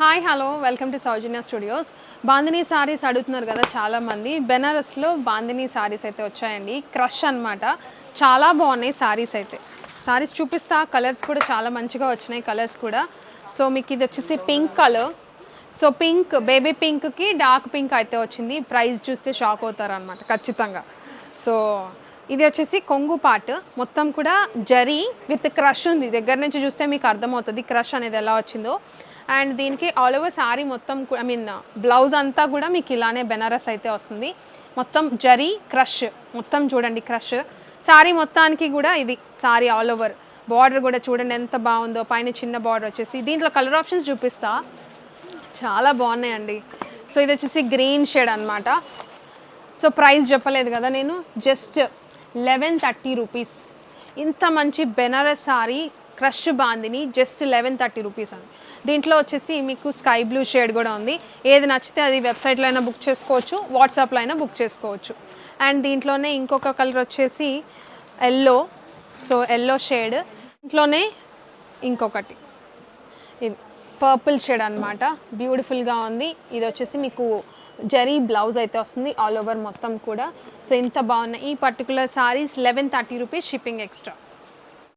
Hi hello welcome to Soujanya studios. Bandhani saris అడుగుతున్నారు కదా చాలామంది. బెనారస్లో బాందినీ సారీస్ అయితే వచ్చాయండి. క్రష్ అనమాట. చాలా బాగున్నాయి సారీస్ అయితే. సారీస్ చూపిస్తా. కలర్స్ కూడా చాలా మంచిగా వచ్చినాయి కలర్స్ కూడా. సో మీకు ఇది వచ్చేసి pink colour. So pink baby పింక్కి డార్క్ పింక్ అయితే వచ్చింది. ప్రైస్ చూస్తే షాక్ అవుతారనమాట ఖచ్చితంగా. సో ఇది వచ్చేసి కొంగు పార్ట్ మొత్తం కూడా జరీ విత్ క్రష్ ఉంది. దగ్గర నుంచి చూస్తే మీకు అర్థమవుతుంది క్రష్ అనేది ఎలా వచ్చిందో. అండ్ దీనికి ఆల్ ఓవర్ సారీ మొత్తం ఐ మీన్ బ్లౌజ్ అంతా కూడా మీకు ఇలానే బెనారస్ అయితే వస్తుంది. మొత్తం జరీ క్రష్ మొత్తం చూడండి క్రష్. సారీ మొత్తానికి కూడా ఇది సారీ ఆల్ ఓవర్. బార్డర్ కూడా చూడండి ఎంత బాగుందో. పైన చిన్న బార్డర్ వచ్చేసి దీంట్లో కలర్ ఆప్షన్స్ చూపిస్తా. చాలా బాగున్నాయండి. సో ఇది వచ్చేసి గ్రీన్ షేడ్ అనమాట. సో ప్రైస్ చెప్పలేదు కదా నేను. Just 1130 rupees. ఇంత మంచి Banaras saree crush bandhani just 1130 rupees అండి. దీంట్లో వచ్చేసి మీకు స్కై బ్లూ షేడ్ కూడా ఉంది. ఏది నచ్చితే అది వెబ్సైట్లో అయినా బుక్ చేసుకోవచ్చు, వాట్సాప్లో అయినా బుక్ చేసుకోవచ్చు. అండ్ దీంట్లోనే ఇంకొక కలర్ వచ్చేసి ఎల్లో. So yellow shade. దీంట్లోనే ఇంకొకటి ఇది పర్పుల్ షేడ్ అనమాట. బ్యూటిఫుల్గా ఉంది. ఇది వచ్చేసి మీకు జరీ బ్లౌజ్ అయితే వస్తుంది ఆల్ ఓవర్ మొత్తం కూడా. సో ఇంత బాగున్నాయి ఈ particular saris. 1130 rupees, shipping extra.